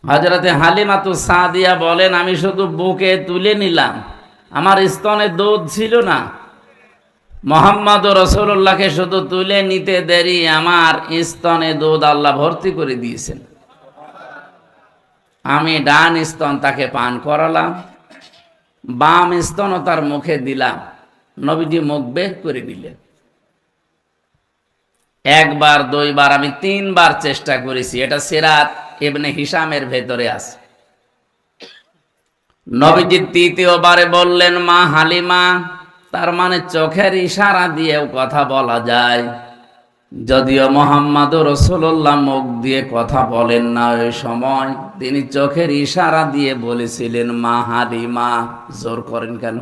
হযরতে হালিমাতুস সাদিয়া বলেন, আমি শুধু বুকে তুলে নিলাম, আমার স্তনে দুধ ছিল না। মুহাম্মদ রাসূলুল্লাহকে শুধু তুলে নিতে দেরি, আমার স্তনে দুধ আল্লাহ ভর্তি করে দিয়েছেন। আমি ডান স্তন তাকে পান করালাম, বাম স্তনও তার মুখে দিলাম। নবীজি মুখ বের করে দিলেন। একবার, দুইবার, আমি তিনবার চেষ্টা করেছি। এটা সিরাত ইবনে হিশামের ভেতরে আছে। নবীজি তৃতীয়বারে বললেন, মা হালিমা। তার মানে চোখের ইশারা দিয়েও কথা বলা যায়। যদিও মুহাম্মদ রাসূলুল্লাহ মুখ দিয়ে কথা বলেন না, ওই সময় তিনি চোখের ইশারা দিয়ে বলেছিলেন, মা হালিমা। জোর করেন কেন?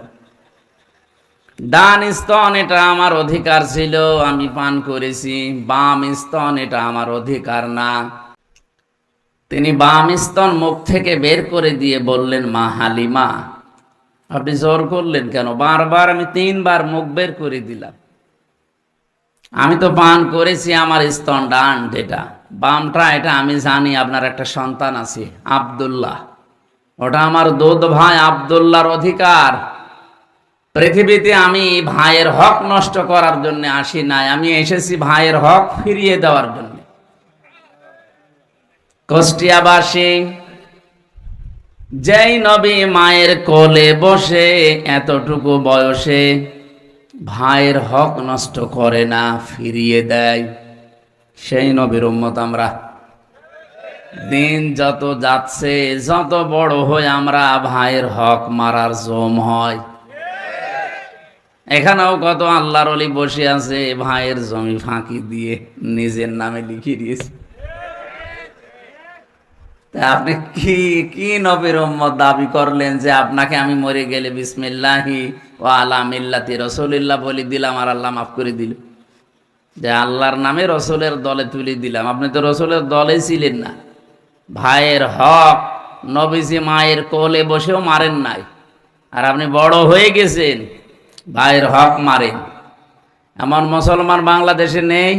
ডান স্তন এটা আমার অধিকার ছিল, আমি পান করেছি। বাম স্তন এটা আমার অধিকার না। তিনি বাম স্তন মুখ থেকে বের করে দিয়ে বললেন, মা হালিমা। আপনি জোর করলেন কেন? বারবার আমি তিনবার মুখ বের করে দিলাম। আমি তো পান করেছি, আমার স্তন ডান যেটা, বামটা এটা আমি জানি। আপনার একটা সন্তান আছে আব্দুল্লাহ, ওটা আমার দুধ ভাই আব্দুল্লাহর অধিকার। পৃথিবীতে আমি ভাইয়ের হক নষ্ট করার জন্য আসি নাই, আমি এসেছি ভাইয়ের হক ফিরিয়ে দেওয়ার জন্য। কুষ্টিয়াবাসী, যেই নবী মায়ের কোলে বসে এতটুকু বয়সে ভাইয়ের হক নষ্ট করে না, ফিরিয়ে দেয়, সেই নবীর উম্মত আমরা। দিন যত যাচ্ছে, যত বড় হয়ে আমরা ভাইয়ের হক মারার জম হয়। এখানেও কত আল্লাহর ওলি বসে আছে, ভাইয়ের জমি ফাঁকি দিয়ে নিজের নামে লিখিয়ে দিয়েছে। আপনি কি কি নবীর উম্মত দাবি করলেন যে আপনাকে আমি মরে গেলে বিসমিল্লাহি ওয়া আলা মিল্লাতি রাসূলিল্লাহ বলে দিলাম আর আল্লাহ মাফ করে দিল? যে আল্লাহর নামে রসুলের দলে তুলে দিলাম। আপনি তো রসুলের দলে ছিলেন না। ভাইয়ের হক নবীজি মায়ের কোলে বসেও মারেন নাই, আর আপনি বড় হয়ে গেছেন ভাইয়ের হক মারেন। এমন মুসলমান বাংলাদেশে নেই?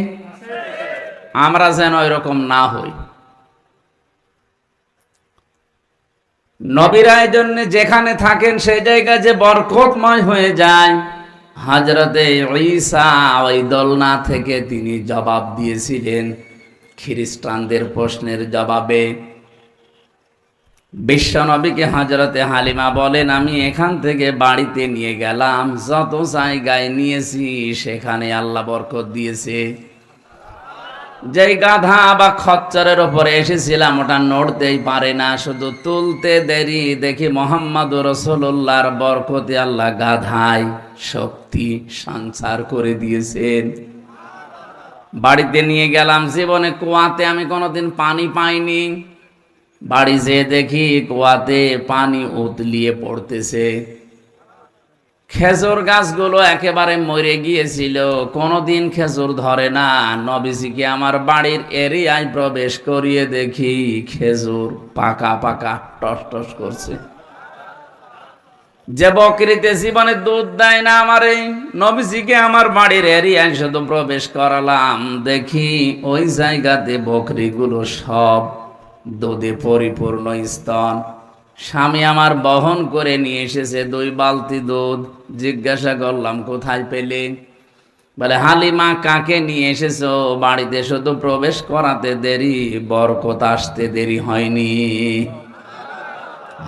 আমরা যেন ওইরকম না হই। নবীরা এই জন্য যেখানে থাকেন সেই জায়গায় যে বরকতময় হয়ে যায়। হযরতে ঈসা ওই দোলনা থেকে তিনি জবাব দিয়েছিলেন খ্রিস্টানদের প্রশ্নের জবাবে। বিশ্বনবীকে হযরতে হালিমা বলেন, আমি এখান থেকে বাড়িতে নিয়ে গেলাম, যত জায়গায় নিয়েছি সেখানে আল্লাহ বরকত দিয়েছে। যেই গাধা বা খচ্চরের উপরে এসেছিলাম ওটা নড়তেই পারে না, শুধু তুলতে দেরি, দেখি মুহাম্মদ রাসূলুল্লাহর বরকতে আল্লাহ গাধায় শক্তি সঞ্চার করে দিয়েছেন। বাড়িতে নিয়ে গেলাম, জীবনে কুয়াতে আমি কোনোদিন পানি পাইনি। বাড়ি যেয়ে দেখি কুয়াতে পানি উতলিয়ে পড়তেছে। খেজুর গাছগুলো একেবারে মরে গিয়েছিল, কোনোদিন খেজুর ধরে না। নবীজিকে আমার বাড়ির এরিয়ায় প্রবেশ করিয়ে দেখি খেজুর পাকা পাকা টস টস করছে। যে বকরিতে জীবনে দুধ দেয় না, আমারে নবীজিকে আমার বাড়ির এরিয়ায় শুধু প্রবেশ করালাম, দেখি ওই জায়গাতে বকরিগুলো সব দুধে পরিপূর্ণ স্তন। স্বামী আমার বহন করে নিয়ে এসেছে 2 বালতি দুধ। জিজ্ঞাসা করলাম, কোথায় পেলে? বলে, হালিমা কাকে নিয়ে এসেছো? বাড়িতে শুধু প্রবেশ করাতে দেরি, বরকত আসতে দেরি হয়নি।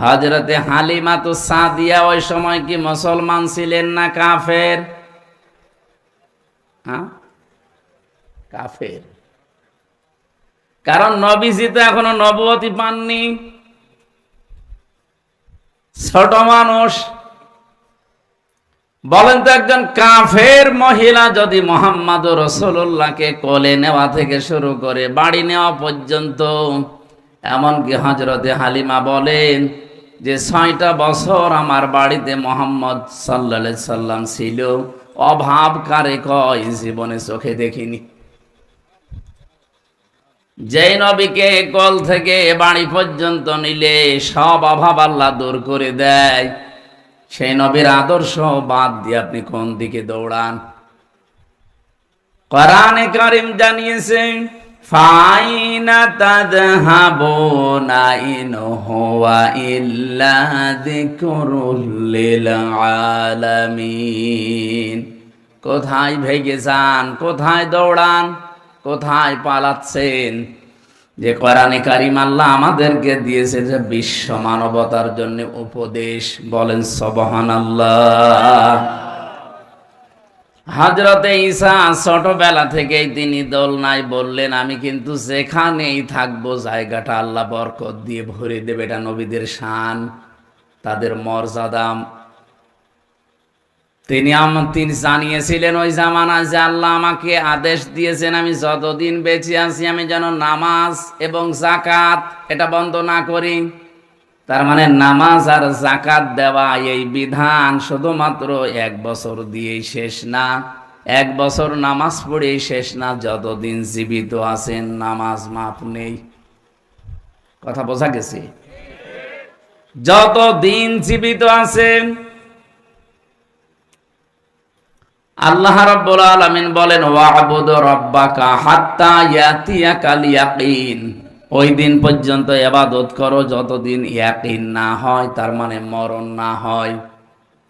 হযরতে হালিমাতুস সাদিয়া ওই সময় কি মুসলমান ছিলেন না কাফের? কাফের। কারণ নবীজি তো এখনো নবুয়তি পাননি, ছোট মানুষ। বলেন তো, একজন কাফের মহিলা যদি মুহাম্মদ রাসূলুল্লাহকে কোলে নেওয়া থেকে শুরু করে বাড়ি নেওয়া পর্যন্ত, এমনকি হযরতে হালিমা বলেন যে 6টা বছর আমার বাড়িতে মুহাম্মদ সাল্লাল্লাহু আলাইহি সাল্লাম ছিল, অভাব কারে কয় জীবনে চোখে দেখিনি। যেই নবীকে কোল থেকে বাড়ি পর্যন্ত নিলে সব অভাব আল্লাহ দূর করে দেয়, সেই নবীর আদর্শ বাদ দিয়ে আপনি কোন দিকে দৌড়ান? কোরআনে কারীম জানিয়েছে, ফাইনা তাযহাবুনা ইন হুয়া ইল্লা যিকরুল লিল আলামিন। কোথায় ভেগে যান, কোথায় দৌড়ান, কোথায় পালাচ্ছেন? যে কোরআনে কারীম আল্লাহ আমাদেরকে দিয়েছে যে বিশ্ব মানবতার জন্য উপদেশ। বলেন সুবহানাল্লাহ। হযরতে ঈসা ছোটবেলা থেকেই তিনি দোলনায় বললেন, আমি কিন্তু যেখানেই থাকবো জায়গাটা আল্লাহ বরকত দিয়ে ভরে দেবে। এটা নবীদের শান, তাদের মর্যাদা। তিনি জানিয়েছিলেন ওই জামানায় যে আল্লাহ আমাকে আদেশ দিয়েছেন আমি যতদিন বেঁচে আছি আমি যেন নামাজ এবং যাকাত এটা বন্ধ না করি। তার মানে নামাজ আর যাকাত দেওয়া এই বিধান শুধুমাত্র 1 বছর দিয়েই শেষ না, 1 বছর নামাজ পড়েই শেষ না। যতদিন জীবিত আছেন নামাজ মাপ নেই। কথা বোঝা গেছে? যতদিন জীবিত আছেন। আল্লাহ রাব্বুল আলামিন বলেন, ওয়া'বুদ রাব্বাকা হাত্তা ইয়াতিয়াকাল ইয়াকিন। ওই দিন পর্যন্ত ইবাদত করো যতদিন ইয়াকিন না হয়, তার মানে মরণ না হয়।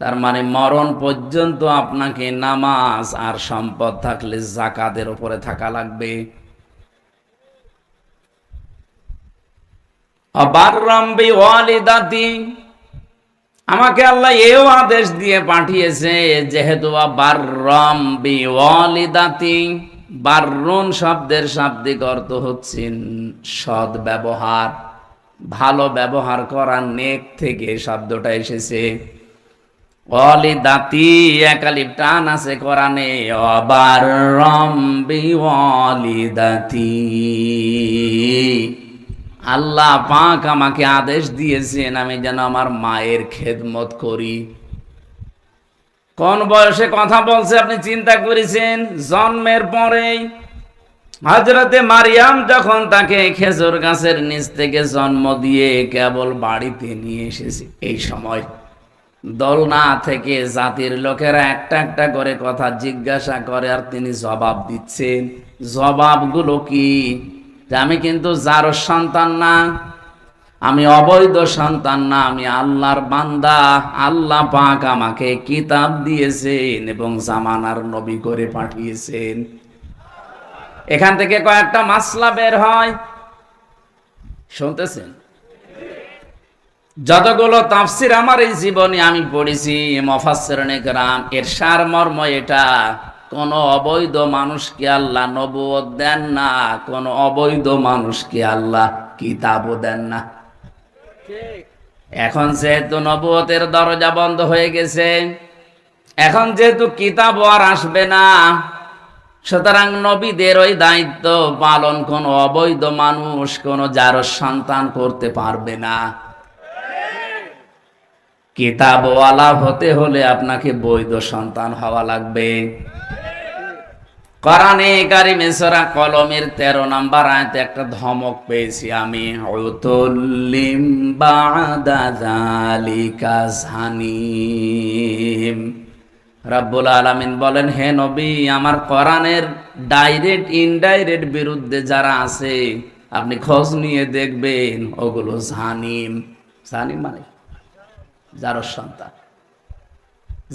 তার মানে মরণ পর্যন্ত আপনাকে নামাজ আর সম্পদ থাকলে যাকাতের উপরে থাকা লাগবে। আবাররাম বিওয়ালিদাতি, আমাকে আল্লাহ এও আদেশ দিয়ে পাঠিয়েছে যেহেতু বাররাম বিওয়ালিদাতি। বাররুন শব্দের শাব্দিক অর্থ হচ্ছে সৎ ব্যবহার, ভালো ব্যবহার করা, নেক থেকে শব্দটা এসেছে। ওয়ালিদাতি একালিফ টান আছে কোরআনে, বাররাম বিওয়ালিদাতি। আল্লাহ পাক আমাকে আদেশ দিয়েছেন আমি যেন আমার মায়ের খেদমত করি। কোন বয়সে কথা বলছে আপনি চিন্তা করেছেন? জন্মের পরেই। হযরতে মারিয়াম যখন তাকে খেজুর গাছের নিচ থেকে জন্ম দিয়ে কেবল বাড়িতে নিয়ে এসেছে, এই সময় দোলনা থেকে জাতির লোকেরা একটা একটা করে কথা জিজ্ঞাসা করে আর তিনি জবাব দিচ্ছেন। জবাবগুলো কি? আমি কিন্তু যার সন্তান না, আমি অবৈধ সন্তান না, আমি আল্লাহর বান্দা। আল্লাহ পাক আমাকে কিতাব দিয়েছেন এবং জামানার নবী করে পাঠিয়েছেন। এখান থেকে কয়েকটা মাসলা বের হয়, শুনতেছেন? যতগুলো তাফসির আমার এই জীবনে আমি পড়েছি, মুফাসসিরিনে কেরাম, এর সারমর্ম এটা, কোন অবৈধ মানুষকে আল্লাহ নবুয়ত দেন না, কোন অবৈধ মানুষকে আল্লাহ কিতাবও দেন না। এখন যেহেতু নবুয়তের দরজা বন্ধ হয়ে গেছে, এখন যেহেতু কিতাব আর আসবে না, সুতরাং নবীদের ওই দায়িত্ব পালন কোন অবৈধ মানুষ, কোন যার সন্তান করতে পারবে না। কিতাবওয়ালা হতে হলে আপনাকে বৈধ সন্তান হওয়া লাগবে। কোরআনে কারিমে সূরা কলমের 13 নম্বর আয়াতে একটা ধমক পেয়েছি আমি, উতুল্লিম বাদা যালিকা জানিম। রব্বুল আলামিন বলেন, হে নবী, আমার কোরআনের ডাইরেক্ট ইনডাইরেক্ট বিরুদ্ধে যারা আছে আপনি খোঁজ নিয়ে দেখবেন, ওগুলো জানিম। জানিম মানে যার সন্তান।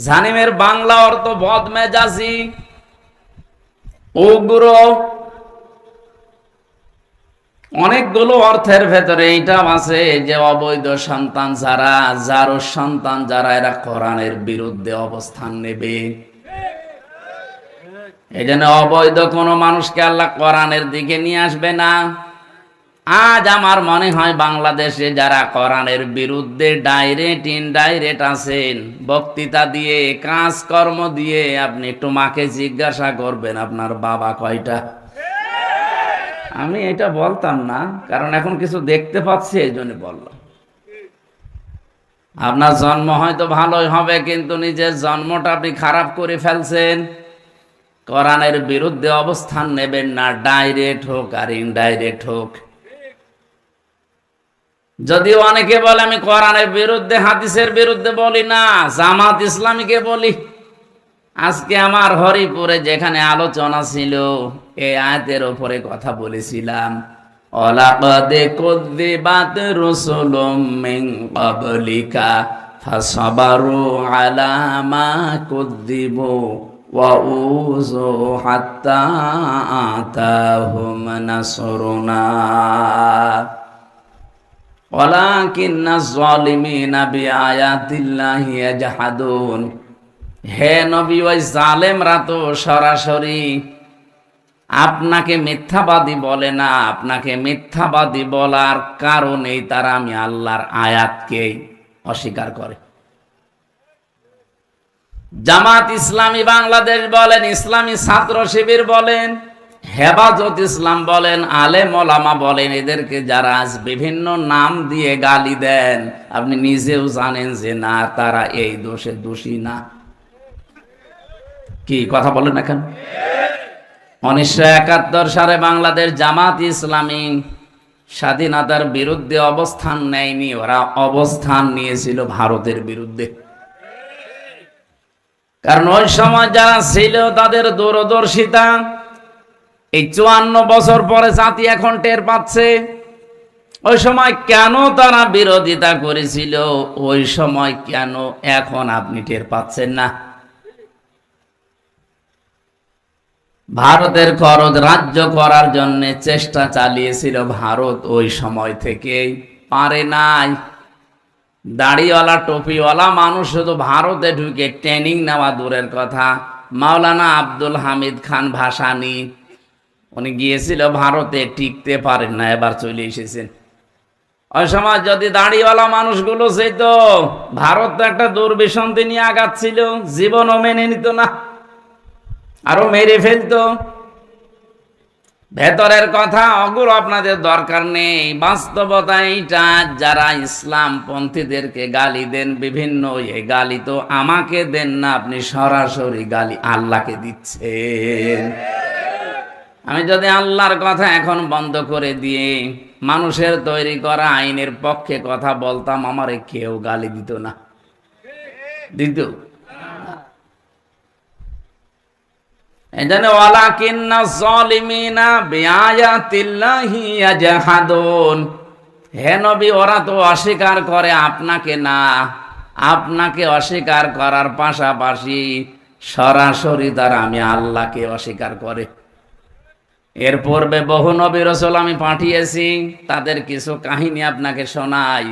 জানিমের বাংলা অর্থ বদমেজাজি, উগ্র। অনেকগুলো অর্থের ভেতরে এইটাও আছে যে অবৈধ সন্তান যারা, যার সন্তান যারা, এরা কোরআনের বিরুদ্ধে অবস্থান নেবে। এই জন্য অবৈধ কোনো মানুষকে আল্লাহ কোরআনের দিকে নিয়ে আসবে না। আজ আমার মনে হয় বাংলাদেশে যারা কোরআনের বিরুদ্ধে ডাইরেক্ট ইনডাইরেক্ট আছেন, বক্তৃতা দিয়ে, কাজকর্ম দিয়ে, আপনি একটু মাকে জিজ্ঞাসা করবেন আপনার বাবা কয়টা। আমি এটা বলতাম না, কারণ এখন কিছু দেখতে পাচ্ছি এই জন্য বললাম। আপনার জন্ম হয়তো ভালোই হবে, কিন্তু নিজের জন্মটা আপনি খারাপ করে ফেলছেন। কোরআনের বিরুদ্ধে অবস্থান নেবেন না, ডাইরেক্ট হোক আর ইনডাইরেক্ট হোক। যদিও অনেকে বলে আমি কোরআনের বিরুদ্ধে, হাদিসের বিরুদ্ধে বলি না, জামাত ইসলামীকে বলি। আজকে আমার হরিপুরে যেখানে আলোচনা ছিল, এই আয়াতের উপরে কথা বলেছিলাম। ওয়ালাকাদ কুযযিবাত রুসুলুম মিন ক্বাবলিকা ফাসাবারু আলা মা কুযযিবু ওয়া উযু হাত্তা আতাহুম নাসরুনা ওয়ালাকিন্নাজ যালিমিনা বিআয়াতিল্লাহি ইয়াজহাদুন। হে নবী, ওই জালেমরা তো সরাসরি আপনাকে মিথ্যাবাদী বলে না। আপনাকে মিথ্যাবাদী বলার কারণেই তারা আমি আল্লাহর আয়াতকে অস্বীকার করে। জামাত ইসলামী বাংলাদেশ বলেন, ইসলামী ছাত্র শিবির বলেন, হেফাজত ইসলাম বলেন, আলেম ওলামা বলেন, এদেরকে যারা আজ বিভিন্ন নাম দিয়ে গালি দেন, আপনি নিজেও জানেন যে না, তারা এই দোষে দোষী না। কি কথা বলেন না কেন? 1971 সালে বাংলাদেশ জামাত ইসলামী স্বাধীনতার বিরুদ্ধে অবস্থান নেয়নি, ওরা অবস্থান নিয়েছিল ভারতের বিরুদ্ধে। কারণ ওই সময় যারা ছিল তাদের দূরদর্শিতা এই 54 বছর পরে জাতি এখন টের পাচ্ছে। ওই সময় কেন তারা বিরোধিতা করেছিল, ওই সময় কেন এখন আপনি টের পাচ্ছেন না? ভারতের খরচ রাজ্য করার জন্য চেষ্টা চালিয়েছিল ভারত, ওই সময় থেকে পারে নাই। দাড়িওয়ালা টুপিওয়ালা মানুষ শুধু ভারতে ঢুকে ট্রেনিং নেওয়া দূরের কথা। মাওলানা আব্দুল হামিদ খান ভাসানী, উনি গিয়েছিল ভারতে, টিকতে পারেন না, এবার চলে এসেছেন। ওই সময় যদি দাড়িওয়ালা মানুষগুলো যেত, ভারত তো একটা দুর্বিসন্ধি নিয়ে আগাচ্ছিল, জীবনও মেনে নিত না, আরো মেরে ফেলতো। ভেতরের কথা ওগুলো আপনাদের দরকার নেই, বাস্তবতা এইটা। যারা ইসলাম পন্থীদেরকে গালি দেন বিভিন্ন, এই গালি তো আমাকে দেন না, আপনি সরাসরি গালি আল্লাহকে দিচ্ছেন। আমি যদি আল্লাহর কথা এখন বন্ধ করে দিয়ে মানুষের তৈরি করা আইনের পক্ষে কথা বলতাম, আমারে কেউ গালি দিত না, দিত। এজন্য ওয়ালাকিন্নাজ যালিমিনা বিআয়াতিল্লাহি ইয়াজহাদুন। হে নবী, ওরা তো অস্বীকার করে আপনাকে না, আপনাকে অস্বীকার করার পাশাপাশি সরাসরি তারা আমি আল্লাহকে অস্বীকার করে। এর পূর্বে বহু নবী রাসূল আমি পাঠিয়েছি, তাদের কিছু কাহিনী আপনাকে শোনাই।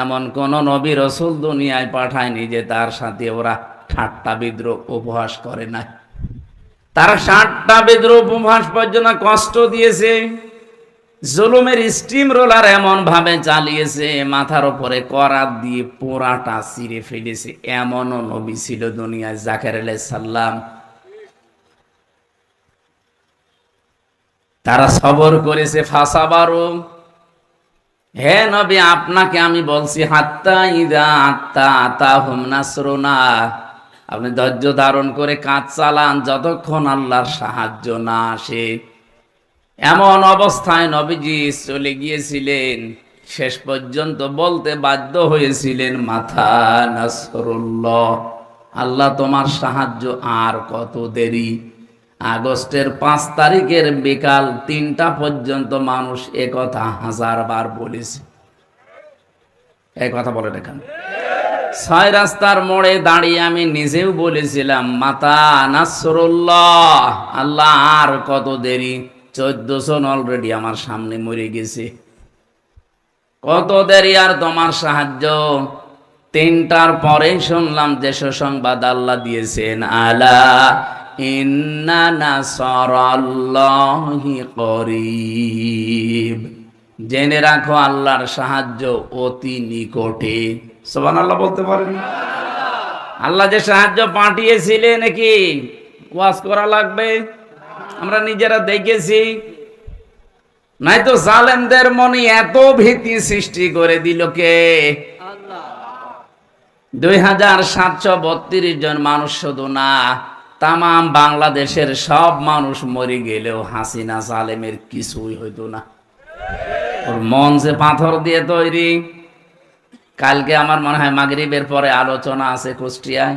এমন কোন নবী রাসূল দুনিয়ায় পাঠায়নি যে তার সাথে ওরা ঠাট্টা বিদ্রূপ উপহাস করে নাই। তারা ঠাট্টা বিদ্রূপ উপহাস পর্যন্ত কষ্ট দিয়েছে, জুলুমের স্টিম রোলার এমন ভাবে চালিয়েছে, মাথার উপরে করাত দিয়ে পোড়াটা ছিঁড়ে ফেলেছে। এমনও নবী ছিল দুনিয়ায়, জাকের আলাইহিস সালাম। তারা সবর করেছে, ফাসাবারু। হে নবী, আপনাকে আমি বলছি, হাত্তা ইযা আতাহুম নাসরুনা, আপনি ধৈর্য ধারণ করে কাজ চালান যতক্ষণ আল্লাহর সাহায্য না আসে। এমন অবস্থায় নবীজি চলে গিয়েছিলেন, শেষ পর্যন্ত বলতে বাধ্য হয়েছিলেন, মাথা নাসরুল্লাহ, আল্লাহ তোমার সাহায্য আর কত দেরি। আগস্টের 5 তারিখের বিকাল 3টা পর্যন্ত মানুষ একথা 1000 বার বলেছে। এই কথা বলে দেখেন। 6 রাস্তার মোড়ে দাঁড়িয়ে আমি নিজেও বলেছিলাম, মাতা নাসরুল্লাহ, আল্লাহ আর কত দেরি। 14 জন অলরেডি আমার সামনে মরে গেছে, কত দেরি আর তোমার সাহায্য। 3টার পরে শুনলাম যে সুসংবাদ আল্লাহ দিয়েছেন, আলা ইন্না নাসরাল্লাহি করিব, জেনে রাখো আল্লাহর সাহায্য অতি নিকটে। সুবহানাল্লাহ বলতে পারেন? আল্লাহ যে সাহায্য পাঠিয়েছিলেন, নাকি ওয়াজ করা লাগবে? আমরা নিজেরা দেখেছি। নাই তো জালেমদের মনে এত ভীতি সৃষ্টি করে দিল কে? 2732 জন মানুষ শুধু না, তামাম বাংলাদেশের সব মানুষ মরে গেলেও হাসিনা জালেমের কিছুই হইতো না। ওর মন যে পাথর দিয়ে তৈরি। কালকে আমার মনে হয় মাগরিবের পরে আলোচনা আছে কুষ্টিয়ায়,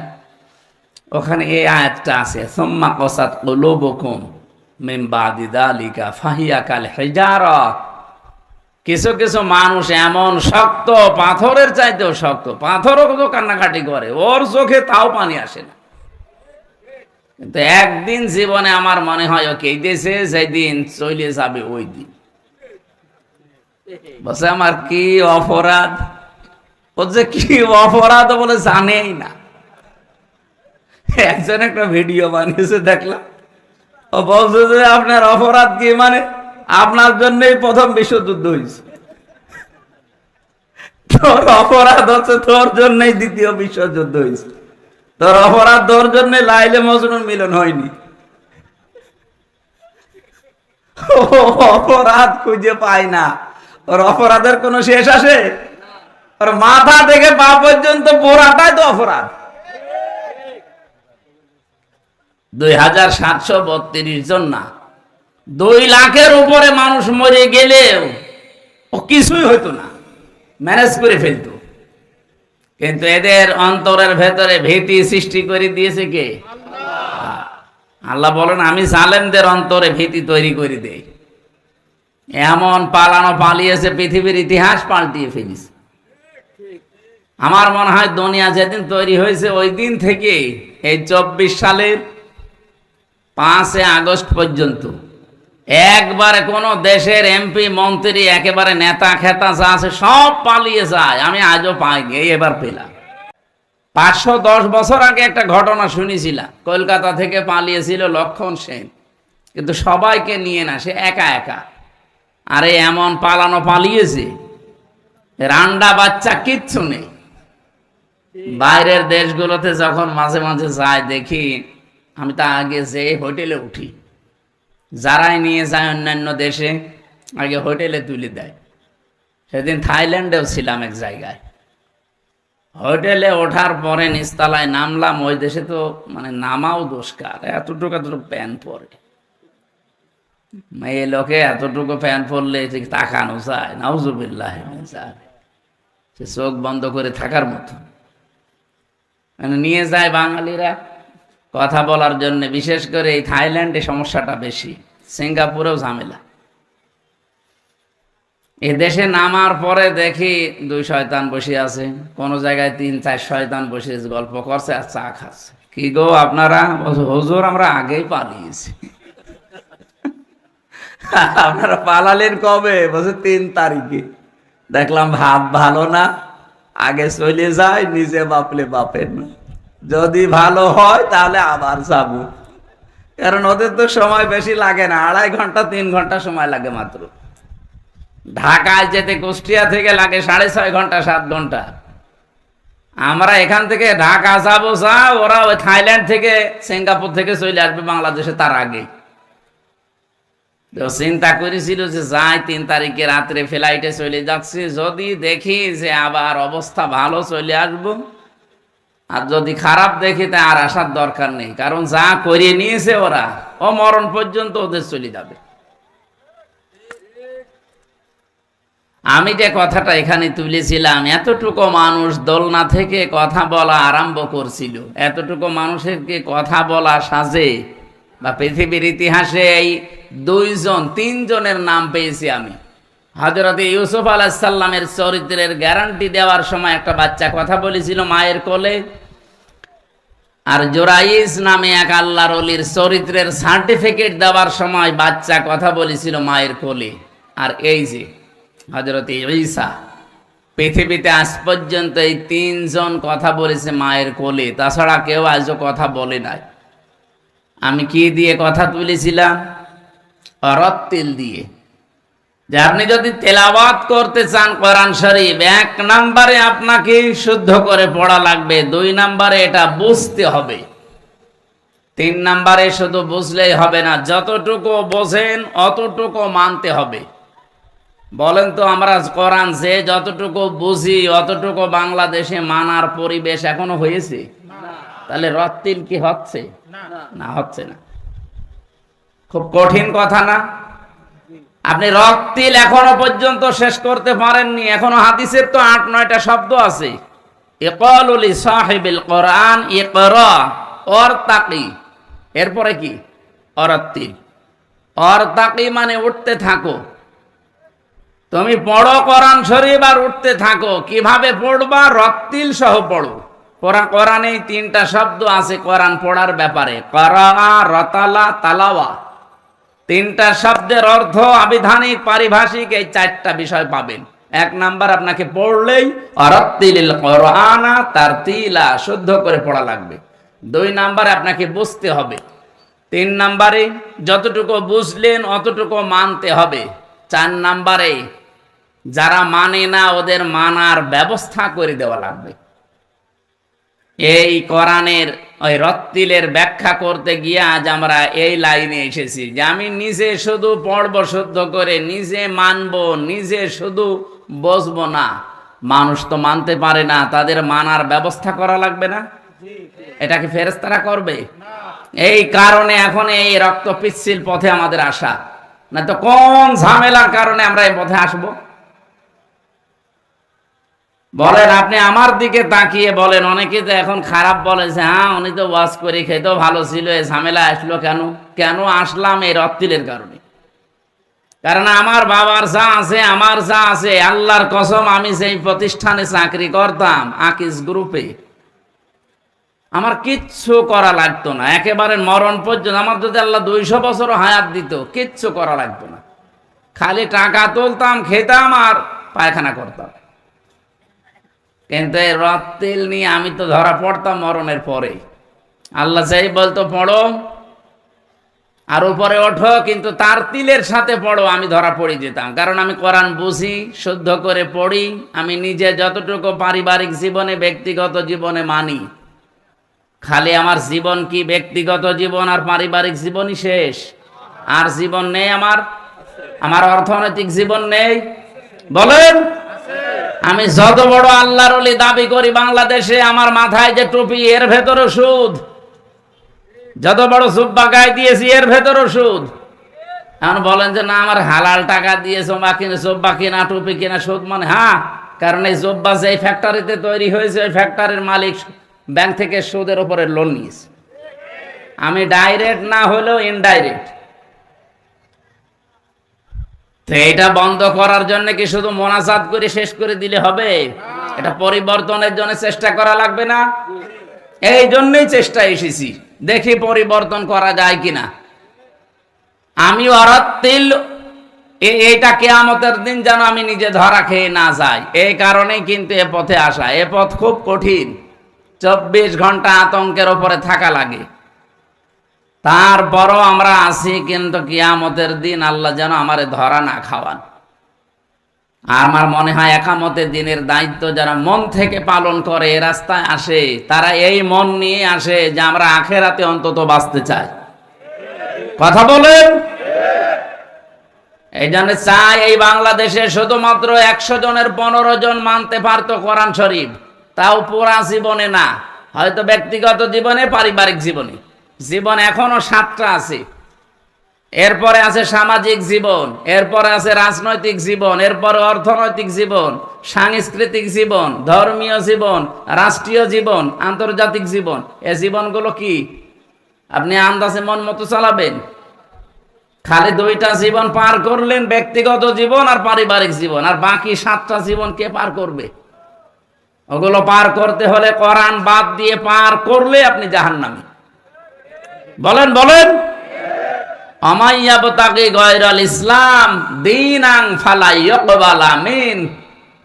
ওখানে এই আয়াতটা আছে, সুম্মা কাসাত কুলুবুকুম মিন বাদি যালিকা ফাহিয়া কাল হিজারা, কিছু কিছু মানুষ এমন শক্ত, পাথরের চাইতেও শক্ত, পাথরও কত কান্নাকাটি করে, ওর চোখে তাও পানি আসে না। কিন্তু একদিন জীবনে আমার মনে হয় ও কেঁদেছে, যেদিন চলে যাবে ওই দিন। বলছে আমার কি অপরাধ, ও যে কি অপরাধ বলে জানেই না। একজন একটা ভিডিও বানিয়েছে দেখলাম, ও বলছে যে আপনার অপরাধ কি, মানে আপনার জন্যই প্রথম বিশ্বযুদ্ধ হয়েছে, তোর অপরাধ হচ্ছে তোর জন্যই দ্বিতীয় বিশ্বযুদ্ধ হয়েছে, তোর অপরাধ তোর জন্য লাইলে মজনুর মিলন হয়নি। ও অপরাধ খুঁজে পায় না, ওর অপরাধের কোনো শেষ আসে? ওর মাথা থেকে পা পর্যন্ত পোড়াটাই তো অপরাধ। 2732 জন না, 2 লাখের উপরে মানুষ মরে গেলেও ও কিছুই হইতো না, ম্যানেজ করে ফেলতো। কিন্তু এদের অন্তরের ভেতরে ভীতি সৃষ্টি করে দিয়েছে কে? আল্লাহ বলেন আমি জালেমদের অন্তরে ভীতি তৈরি করে দেই। এমন পালানো পালিয়েছে, পৃথিবীর ইতিহাস পাল্টিয়ে ফেলেছে। আমার মনে হয় দুনিয়া যেদিন তৈরি হয়েছে ওই দিন থেকে এই 24 সালের 5 আগস্ট পর্যন্ত একবারে কোন দেশের এমপি মন্ত্রী একেবারে নেতা খেতা যা আছে সব পালিয়ে যায়, আমি আজও পাইনি, এবার পেলাম। 510 বছর আগে একটা ঘটনা শুনেছিলাম, কলকাতা থেকে পালিয়েছিল লক্ষণ সেন, কিন্তু সবাইকে নিয়ে না, সে একা একা। আরে এমন পালানো পালিয়েছে, রান্ডা বাচ্চা কিচ্ছু নেই। বাইরের দেশগুলোতে যখন মাঝে মাঝে যায় দেখি, আমি তা আগে যে হোটেলে উঠি, যারাই নিয়ে যায় অন্যান্য দেশে আগে হোটেলে তুলে দেয়। সেদিন থাইল্যান্ডেও ছিলাম এক জায়গায়, হোটেলে ওঠার পরে নিচতলায় নামলাম। ওই দেশে তো মানে নামাও দোষকার, এতটুকু এতটুকু প্যান্ট পরে, মেয়ে লোকে এতটুকু প্যান্ট পরলে তাকানো যায়, নাউজুবিল্লাহ, সে চোখ বন্ধ করে থাকার মতো। মানে নিয়ে যায় বাঙালিরা কথা বলার জন্য, বিশেষ করে এই থাইল্যান্ডে সমস্যাটা বেশি, সিঙ্গাপুরেও ঝামেলা। এ দেশে নামার পরে দেখি 2 শয়তান বসে আছে, কোন জায়গায় 3-4 শয়তান বসে গল্প করছে আর চা খাচ্ছে। কি গো আপনারা? হুজুর আমরা আগেই পালিয়েছি। আপনারা পালালেন কবে? বলছে 3 তারিখে। দেখলাম ভাব ভালো না, আগে চলে যায়, নিজে বাপলে বাপের না, যদি ভালো হয় তাহলে আবার যাব। কারণ ওদের তো সময় বেশি লাগে না, 2.5 ঘন্টা 3 ঘন্টা সময় লাগে মাত্র। ঢাকায় যেতে কুষ্টিয়া থেকে লাগে 6.5 ঘন্টা 7 ঘন্টা। আমরা এখান থেকে ঢাকা যাবো যা, ওরা ওই থাইল্যান্ড থেকে সিঙ্গাপুর থেকে চলে আসবে বাংলাদেশে তার আগে। তো চিন্তা করেছিল যে যাই 3 তারিখে রাত্রে ফ্লাইটে চলে যাচ্ছি, যদি দেখি যে আবার অবস্থা ভালো চলে আসবো, আর যদি খারাপ দেখি তা আর আসার দরকার নেই, কারণ যা করিয়ে নিয়েছে ওরা, ও মরণ পর্যন্ত ওদের চলে যাবে। আমি যে কথাটা এখানে তুলেছিলাম, এতটুকু মানুষ দোলনা থেকে কথা বলা আরম্ভ করছিল, এতটুকু মানুষের কি কথা বলা সাজে? বা পৃথিবীর ইতিহাসে এই 2-3 জনের নাম পেয়েছি আমি। হযরত ইউসুফ আলাইহিস সালামের চরিত্রের গ্যারান্টি দেওয়ার সময় একটা বাচ্চা কথা বলেছিল মায়ের কোলে, আর জোরাইস নামে এক আল্লাহর ওলির চরিত্রের সার্টিফিকেট দেওয়ার সময় বাচ্চা কথা বলেছিল মায়ের কোলে। আর এই যে হযরত ঈসা, পৃথিবীতে আজ পর্যন্ত এই 3 জন কথা বলেছে মায়ের কোলে, তাছাড়া কেউ আজও কথা বলে নাই। আমি কি দিয়ে কথা তুলেছিলাম? অরত্তিল দিয়ে। যে আপনি যদি তেলাওয়াত করতে চান কোরআন শরীফ, 1 নম্বরে আপনাকে শুদ্ধ করে পড়া লাগবে, 2 নম্বরে এটা বুঝতে হবে, 3 নম্বরে শুধু বুঝলেই হবে না, যতটুকু বোঝেন অতটুকু মানতে হবে। বলেন তো আমরা কোরআন যে যতটুকু বুঝি অতটুকু বাংলাদেশে মানার পরিবেশ এখনো হয়েছে? তাহলে রত্তিল কি হচ্ছে? না, হচ্ছে না। খুব কঠিন কথা না? আপনি রত্তিল এখনো পর্যন্ত শেষ করতে পারেননি। এখনো হাদিসের তো 8-9টা শব্দ আছে। ইকালু লি সাহিবিল কোরআন ইকরা ওয়ারতাকি, এরপরে কি? অরত্তিল। অর্তাকি মানে উঠতে থাকো। তুমি পড়ো কোরআন শরীফ আর উঠতে থাকো। কিভাবে পড়বা? রত্তিল সহ পড়ো। কোরআনে 3টা শব্দ আছে কোরআন পড়ার ব্যাপারে, করা, রতালা, তালাওয়া। 3টা শব্দের অর্থ আবিধানিক, পারিভাষিক, এই 4টা বিষয় পাবেন। 1 নাম্বার, আপনাকে পড়লেই অরত্তিলিল কোরআনা তারতিলা, শুদ্ধ করে পড়া লাগবে। 2 নাম্বারে আপনাকে বুঝতে হবে। 3 নাম্বারে যতটুকু বুঝলেন অতটুকু মানতে হবে। 4 নাম্বারে যারা মানে না ওদের মানার ব্যবস্থা করে দেওয়া লাগবে। এই কোরআনের ওই রত্তিলের ব্যাখ্যা করতে গিয়ে আজ আমরা এই লাইনে এসেছি যে আমি নিজে শুধু পড়বো শুদ্ধ করে, নিজে মানবো, নিজে শুধু বসবো না। মানুষ তো মানতে পারে না, তাদের মানার ব্যবস্থা করা লাগবে না? এটা কি ফেরেশতারা করবে? এই কারণে এখন এই রক্ত পিচ্ছিল পথে আমাদের আসা, না তো কোন ঝামেলার কারণে আমরা এই পথে আসবো? বলেন, আপনি আমার দিকে তাকিয়ে বলেন। অনেকে তো এখন খারাপ বলেছে, হ্যাঁ উনি তো ওয়াজ করে খেতেও ভালো ছিল, এই ঝামেলা আসলো কেন? কেন আসলাম? এই রত্তিলের কারণে। কারণ আমার বাবার যা আছে, আমার যা আছে, আল্লাহর কসম, আমি সেই প্রতিষ্ঠানে চাকরি করতাম আকিস গ্রুপে, আমার কিচ্ছু করা লাগতো না। একেবারে মরণ পর্যন্ত আমার যদি আল্লাহ 200 বছরও হায়াত দিত, কিচ্ছু করা লাগতো না। খালি টাকা তুলতাম, খেতাম আর পায়খানা করতাম। কিন্তু এই রত্তিল নিয়ে আমি তো ধরা পড়তাম মরণের পরে। আল্লাহ চাই বলতো পড়ো আর উপরে ওঠো, কিন্তু তার তিলের সাথে পড়ো, আমি ধরা পড়ে যেতাম। কারণ আমি কোরআন বুঝি, শুদ্ধ করে পড়ি। আমি নিজে যতটুকু পারিবারিক জীবনে, ব্যক্তিগত জীবনে মানি। খালি আমার জীবন কি ব্যক্তিগত জীবন আর পারিবারিক জীবনই শেষ? আর জীবন নেই আমার? আমার অর্থনৈতিক জীবন নেই? বলেন, আমি যত বড় আল্লাহর ওলি দাবি করি বাংলাদেশে, আমার মাথায় যে টুপি, এর ভেতরে সুদ। যত বড় জুব্বা গায়ে দিয়েছি, এর ভেতরে সুদ। এখন বলেন যে না, আমার হালাল টাকা দিয়ে জুব্বা কিনা, টুপি কিনা সুদ? মানে হ্যাঁ, কারণ এই জুব্বা যে ফ্যাক্টরিতে তৈরি হয়েছে, ওই ফ্যাক্টরির মালিক ব্যাংক থেকে সুদের উপরে লোন নিয়েছে। আমি ডাইরেক্ট না হলেও ইনডাইরেক্ট। তো এটা বন্ধ করার জন্য কি শুধু মোনাজাত করে শেষ করে দিলে হবে? এটা পরিবর্তনের জন্য চেষ্টা করা লাগবে না? এই জন্যই চেষ্টা এসেছি, দেখি পরিবর্তন করা যায় কিনা। আমি অরত্তিল, এইটা কিয়ামতের দিন যেন আমি নিজে ধরা খেয়ে না যাই, এই কারণেই কিন্তু এ পথে আসা। এ পথ খুব কঠিন, 24 ঘন্টা আতঙ্কের উপরে থাকা লাগে। তারপরও আমরা আছি, কিন্তু কিয়ামতের দিন আল্লাহ যেন আমারে ধরা না খাওয়ান। আর আমার মনে হয় একামতের দিনের দায়িত্ব যারা মন থেকে পালন করে, এ রাস্তায় আসে, তারা এই মন নিয়ে আসে যে আমরা আখেরাতে অন্তত বাঁচতে চাই। কথা বলেন। এই জন্য চাই এই বাংলাদেশে শুধুমাত্র 100 জনের 15 জন মানতে পারতো কোরআন শরীফ, তাও পুরা জীবনে না, হয়তো ব্যক্তিগত জীবনে, পারিবারিক জীবনে। জীবন এখনো 7টা আছে। এরপরে আছে সামাজিক জীবন, এরপরে আছে রাজনৈতিক জীবন, এরপরে অর্থনৈতিক জীবন, সাংস্কৃতিক জীবন, ধর্মীয় জীবন, রাষ্ট্রীয় জীবন, আন্তর্জাতিক জীবন। এই জীবনগুলো কি আপনি আন্দাজে মন মতো চালাবেন? খালি 2টা জীবন পার করলেন, ব্যক্তিগত জীবন আর পারিবারিক জীবন, আর বাকি 7টা জীবন কে পার করবে? ওগুলো পার করতে হলে কোরআন বাদ দিয়ে পার করলে আপনি জাহান্নামী। বলেন বলেন। আমাইয়াবতাগি গায়রাল ইসলাম দীনান ফালা ইউকবালা মিন।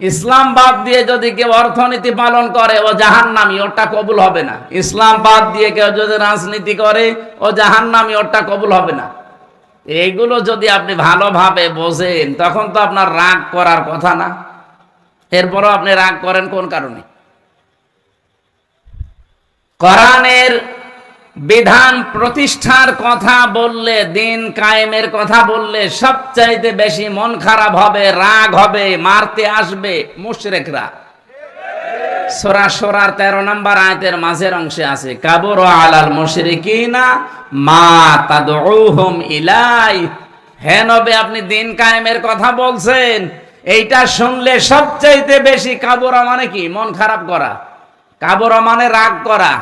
ইসলাম বাদ দিয়ে যদি কেউ অর্থনীতি পালন করে, ও জাহান্নামী, ওটা কবুল হবে না। ইসলাম বাদ দিয়ে কেউ যদি রাজনীতি করে, ও জাহান্নামী, ওটা কবুল হবে না। এইগুলো যদি আপনি ভালোভাবে বোঝেন, তখন তো আপনার রাগ করার কথা না। এরপরও আপনি রাগ করেন কোন কারণে? কোরআনের বিধান প্রতিষ্ঠার কথা বললে, দিন কায়েমের কথা বললে সবচাইতে বেশি মন খারাপ হবে, রাগ হবে, মারতে আসবে মুশরিকরা। সূরা শুরার 13 নম্বর আয়াতের মাঝের অংশে আছে, কাবুরা আলাল মুশরিকিনা মা তাদউহুম ইলাই। হে নবী, আপনি দিন কায়েমের কথা বলছেন, এইটা শুনলে সবচাইতে বেশি, কাবুরা মানে কি? মন খারাপ করা। কাবুরা মানে রাগ করা।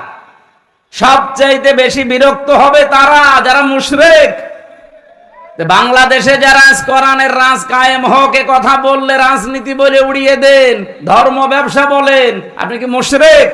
সবচাইতে বেশি বিরক্ত হবে তারা যারা মুশরিক। তো বাংলাদেশে যারা আজ কোরআনের রাজ কায়েম হোক এ কথা বললে রাজনীতি বলে উড়িয়ে দেন, ধর্ম ব্যবসা বলেন, আপনি কি মুশরিক?